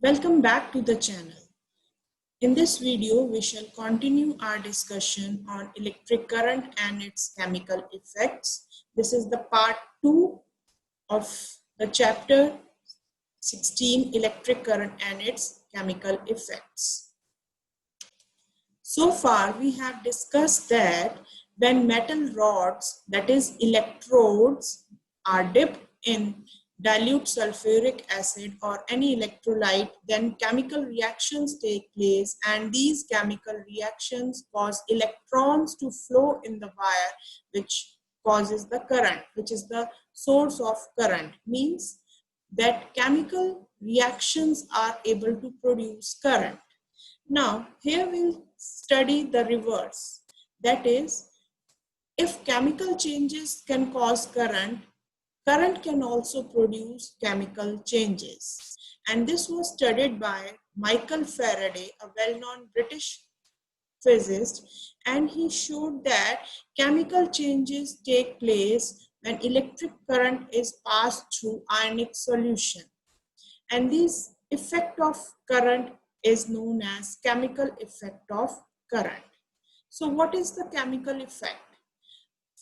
Welcome back to the channel. In this video, we shall continue our discussion on electric current and its chemical effects. This is the part 2 of the chapter 16, electric current and its chemical effects. So far, we have discussed that when metal rods, that is electrodes, are dipped in dilute sulfuric acid or any electrolyte, then chemical reactions take place, and these chemical reactions cause electrons to flow in the wire, which causes the current, which is the source of current. Means that chemical reactions are able to produce current. Now, here we'll study the reverse. That is, if chemical changes can cause current, current can also produce chemical changes. And this was studied by Michael Faraday, a well-known British physicist, and he showed that chemical changes take place when electric current is passed through ionic solution. And this effect of current is known as chemical effect of current. So what is the chemical effect?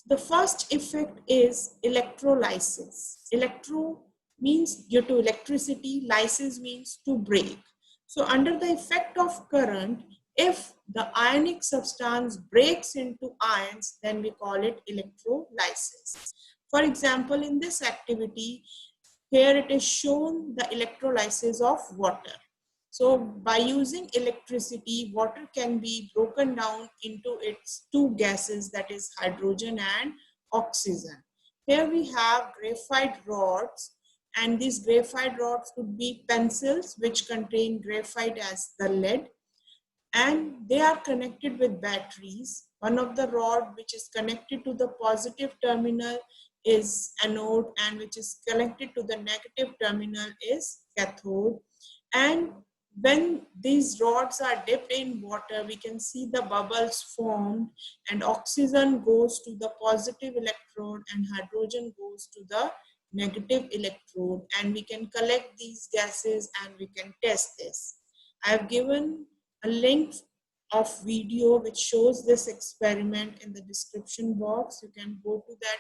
The first effect is electrolysis. Electro means due to electricity, lysis means to break. So under the effect of current, if the ionic substance breaks into ions, then we call it electrolysis. For example, in this activity, here it is shown the electrolysis of water. So by using electricity, water can be broken down into its two gases, that is hydrogen and oxygen. Here we have graphite rods, and these graphite rods could be pencils which contain graphite as the lead, and they are connected with batteries. One of the rod which is connected to the positive terminal is anode, and which is connected to the negative terminal is cathode. And when these rods are dipped in water, we can see the bubbles formed, and oxygen goes to the positive electrode and hydrogen goes to the negative electrode, and we can collect these gases and we can test this. I have given a link of video which shows this experiment in the description box. You can go to that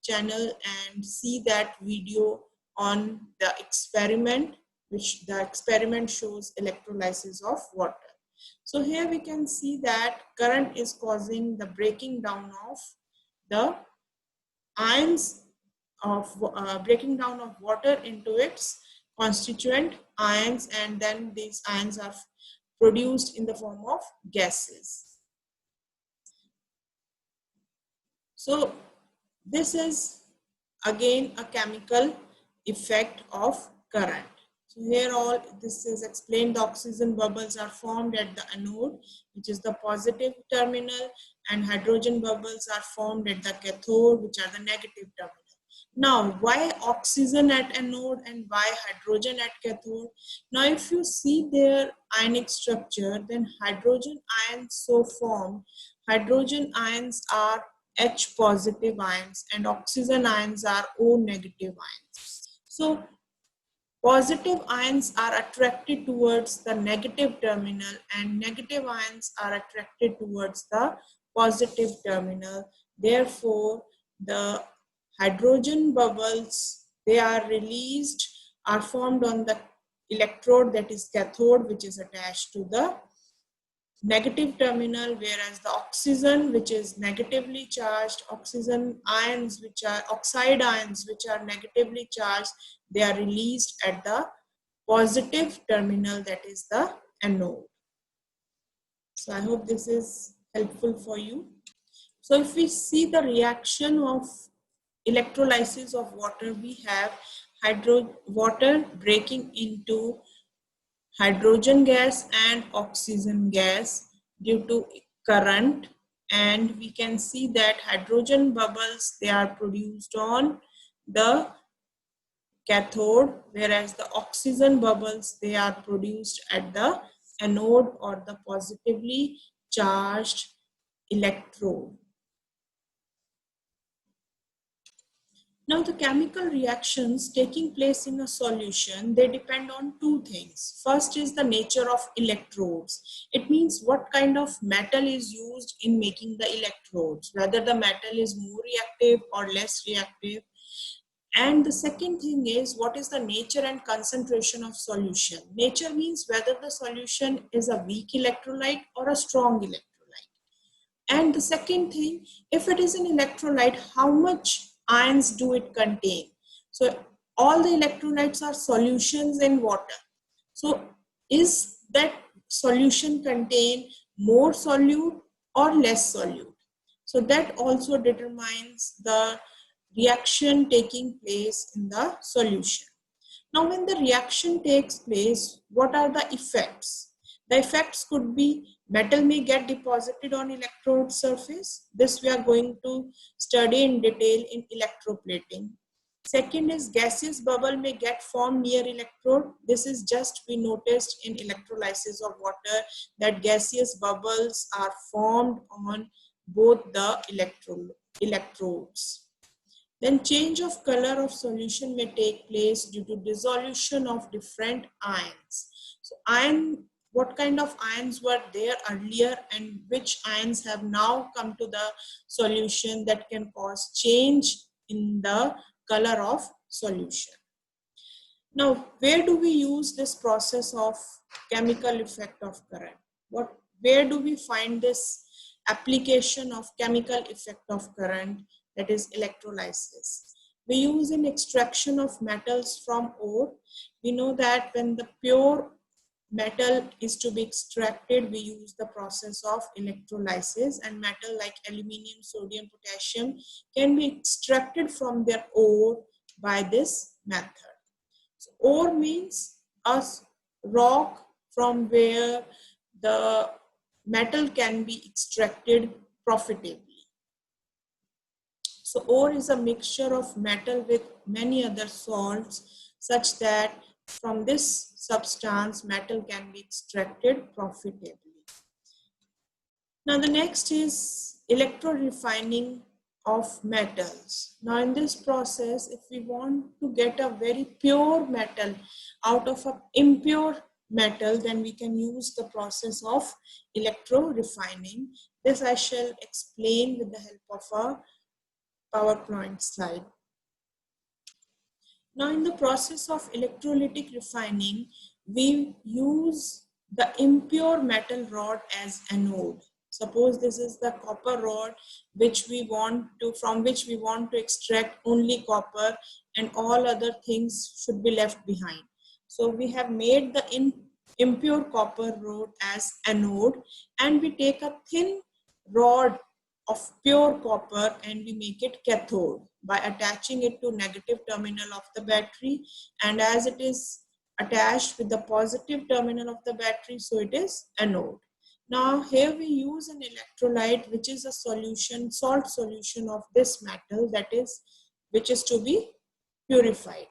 channel and see that video on the experiment, which the experiment shows electrolysis of water. So here we can see that current is causing the breaking down of the ions of breaking down of water into its constituent ions, and then these ions are produced in the form of gases. So this is again a chemical effect of current. So here all this is explained. The oxygen bubbles are formed at the anode, which is the positive terminal, and hydrogen bubbles are formed at the cathode, which are the negative terminal. Now, why oxygen at anode and why hydrogen at cathode? Now, if you see their ionic structure, then hydrogen ions so formed. Hydrogen ions are H positive ions and oxygen ions are O negative ions. So, positive ions are attracted towards the negative terminal and negative ions are attracted towards the positive terminal. Therefore, the hydrogen bubbles, they are released, are formed on the electrode, that is cathode, which is attached to the negative terminal, whereas the oxygen, which is negatively charged, oxygen ions, which are oxide ions, which are negatively charged, they are released at the positive terminal, that is the anode. So I hope this is helpful for you. So if we see the reaction of electrolysis of water, we have water breaking into hydrogen gas and oxygen gas due to current, and we can see that hydrogen bubbles, they are produced on the cathode, whereas the oxygen bubbles, they are produced at the anode or the positively charged electrode. Now, the chemical reactions taking place in a solution, they depend on two things. First is the nature of electrodes. It means what kind of metal is used in making the electrodes, whether the metal is more reactive or less reactive. And the second thing is what is the nature and concentration of solution. Nature means whether the solution is a weak electrolyte or a strong electrolyte. And the second thing, if it is an electrolyte, how much ions do it contain? So all the electrolytes are solutions in water. So is that solution contain more solute or less solute? So that also determines the reaction taking place in the solution. Now, when the reaction takes place, what are the effects? The effects could be metal may get deposited on electrode surface. This we are going to study in detail in electroplating. Second is gaseous bubble may get formed near electrode. This is just we noticed in electrolysis of water that gaseous bubbles are formed on both the electrodes. Then change of color of solution may take place due to dissolution of different ions. So what kind of ions were there earlier and which ions have now come to the solution that can cause change in the color of solution. Now, where do we use this process of chemical effect of current? Where do we find this application of chemical effect of current, that is electrolysis? We use in extraction of metals from ore. We know that when the pure metal is to be extracted, we use the process of electrolysis, and metal like aluminium, sodium, potassium can be extracted from their ore by this method. So ore means a rock from where the metal can be extracted profitably. So ore is a mixture of metal with many other salts such that from this substance metal can be extracted profitably. Now the next is electro-refining of metals. Now in this process, if we want to get a very pure metal out of an impure metal, then we can use the process of electro-refining. This I shall explain with the help of a PowerPoint slide. Now in the process of electrolytic refining, we use the impure metal rod as anode. Suppose this is the copper rod from which we want to extract only copper and all other things should be left behind. So we have made the impure copper rod as anode, and we take a thin rod of pure copper and we make it cathode by attaching it to negative terminal of the battery, and as it is attached with the positive terminal of the battery, so it is anode. Now here we use an electrolyte which is a salt solution of this metal, which is to be purified.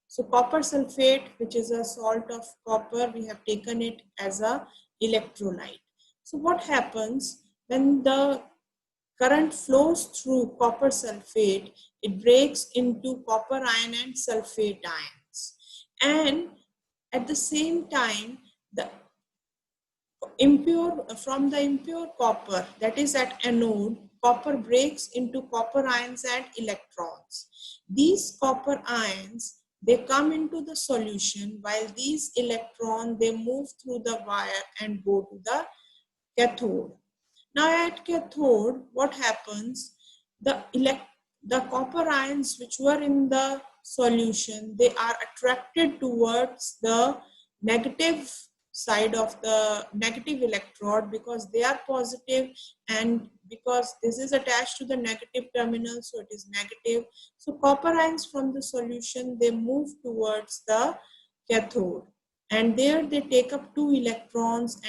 So copper sulfate, which is a salt of copper, we have taken it as a electrolyte. So what happens when the current flows through copper sulfate, it breaks into copper ion and sulfate ions. And at the same time, from the impure copper, that is at anode, copper breaks into copper ions and electrons. These copper ions, they come into the solution, while these electrons, they move through the wire and go to the cathode. Now at cathode, what happens? The copper ions which were in the solution, they are attracted towards the negative side of the negative electrode because they are positive, and because this is attached to the negative terminal, so it is negative. So copper ions from the solution, they move towards the cathode, and there they take up 2 electrons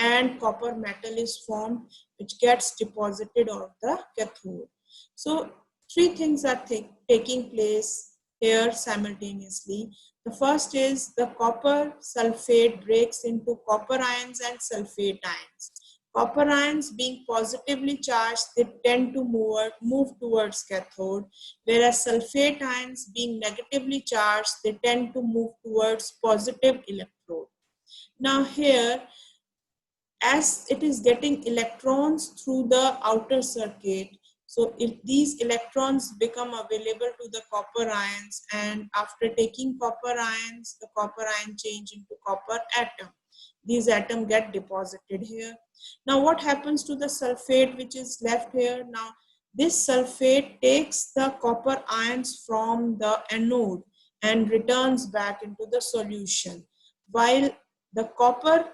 and copper metal is formed which gets deposited on the cathode. So 3 things are taking place here simultaneously. The first is the copper sulfate breaks into copper ions and sulfate ions. Copper ions being positively charged, they tend to move towards cathode, whereas sulfate ions being negatively charged, they tend to move towards positive electrode. Now here, as it is getting electrons through the outer circuit, so if these electrons become available to the copper ions, and after taking copper ions, the copper ion change into copper atom. These atoms get deposited here. Now what happens to the sulfate which is left here? Now this sulfate takes the copper ions from the anode and returns back into the solution, while the copper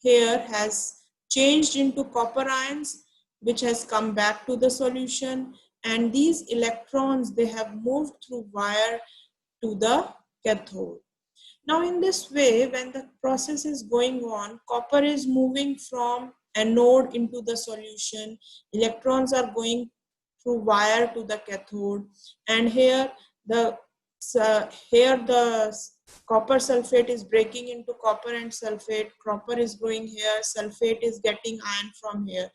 here has changed into copper ions, which has come back to the solution, and these electrons, they have moved through wire to the cathode. Now in this way, when the process is going on, copper is moving from anode into the solution, electrons are going through wire to the cathode, and the here the copper sulfate is breaking into copper and sulfate, copper is going here, sulfate is getting ion from here.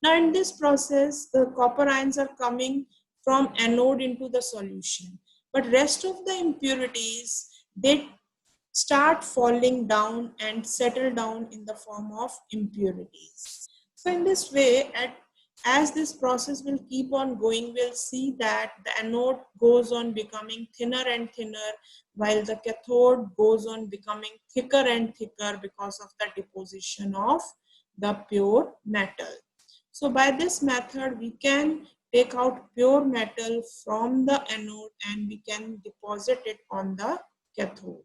Now in this process, the copper ions are coming from anode into the solution, but rest of the impurities, they start falling down and settle down in the form of impurities. So in this way, as this process will keep on going, we'll see that the anode goes on becoming thinner and thinner, while the cathode goes on becoming thicker and thicker because of the deposition of the pure metal. So by this method, we can take out pure metal from the anode and we can deposit it on the cathode.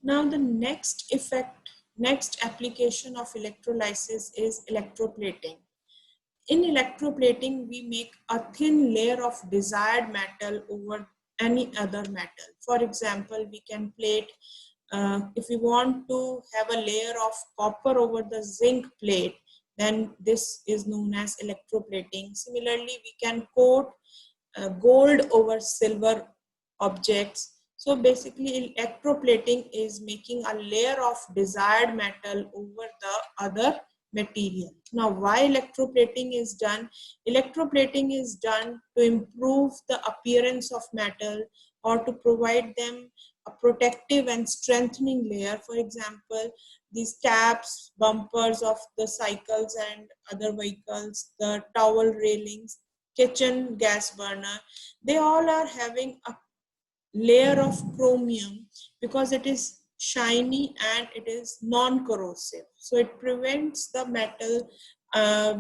Now the next application of electrolysis is electroplating. In electroplating, we make a thin layer of desired metal over any other metal. For example, we can plate, if we want to have a layer of copper over the zinc plate, then this is known as electroplating. Similarly, we can coat gold over silver objects. So basically, electroplating is making a layer of desired metal over the other material. Now, why electroplating is done? Electroplating is done to improve the appearance of metal or to provide them a protective and strengthening layer. For example, these caps, bumpers of the cycles and other vehicles, the towel railings, kitchen gas burner, they all are having a layer of chromium because it is shiny and it is non-corrosive. So it prevents the metal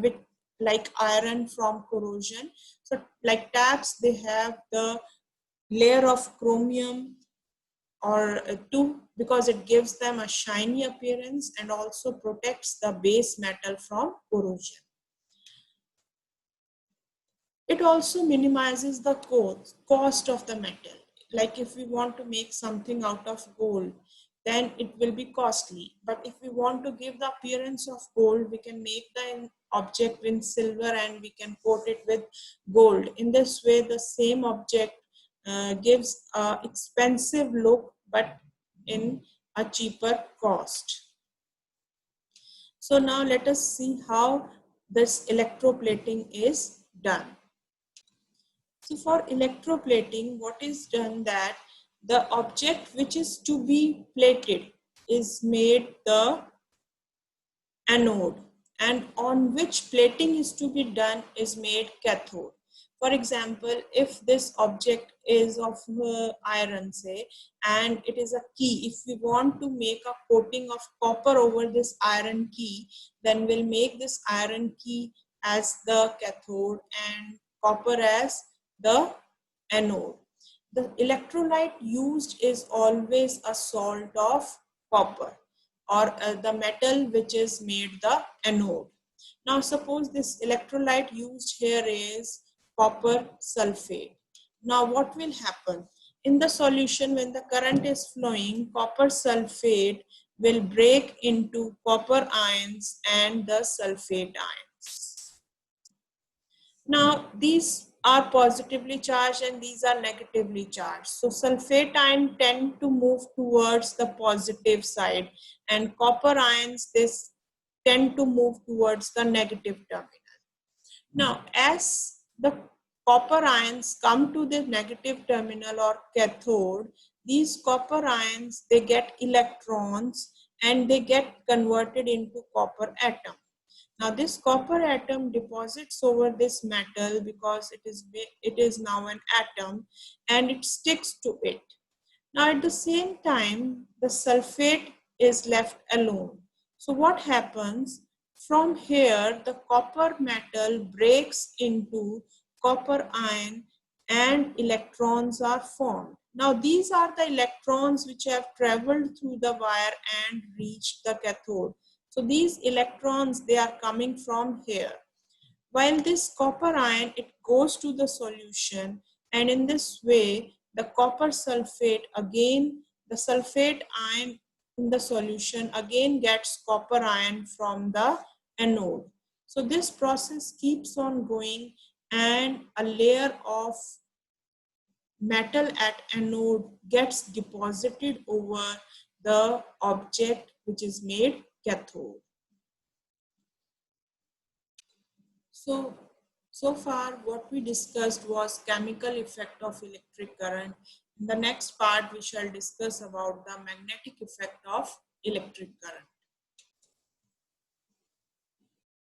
with like iron from corrosion. So like taps, they have the layer of chromium or two because it gives them a shiny appearance and also protects the base metal from corrosion. It also minimizes the cost of the metal. Like if we want to make something out of gold, then it will be costly. But if we want to give the appearance of gold, we can make the object in silver and we can coat it with gold. In this way, the same object gives an expensive look, but in a cheaper cost. So now let us see how this electroplating is done. So for electroplating, what is done that the object which is to be plated is made the anode, and on which plating is to be done is made cathode. For example, if this object is of iron, say, and it is a key, if we want to make a coating of copper over this iron key, then we'll make this iron key as the cathode and copper as the anode. The electrolyte used is always a salt of copper or the metal which is made the anode. Now suppose this electrolyte used here is copper sulfate. Now what will happen? In the solution, when the current is flowing, copper sulfate will break into copper ions and the sulfate ions. Now these are positively charged and these are negatively charged. So sulfate ion tend to move towards the positive side and copper ions this tend to move towards the negative terminal. Now, as the copper ions come to the negative terminal or cathode, these copper ions, they get electrons and they get converted into copper atom. Now this copper atom deposits over this metal because it is now an atom and it sticks to it. Now at the same time, the sulfate is left alone. So what happens? From here, the copper metal breaks into copper ion and electrons are formed. Now these are the electrons which have traveled through the wire and reached the cathode. So these electrons, they are coming from here. While this copper ion, it goes to the solution and in this way, the copper sulfate again, the sulfate ion in the solution again gets copper ion from the anode. So this process keeps on going and a layer of metal at anode gets deposited over the object which is made cathode. So far what we discussed was chemical effect of electric current. In the next part, we shall discuss about the magnetic effect of electric current.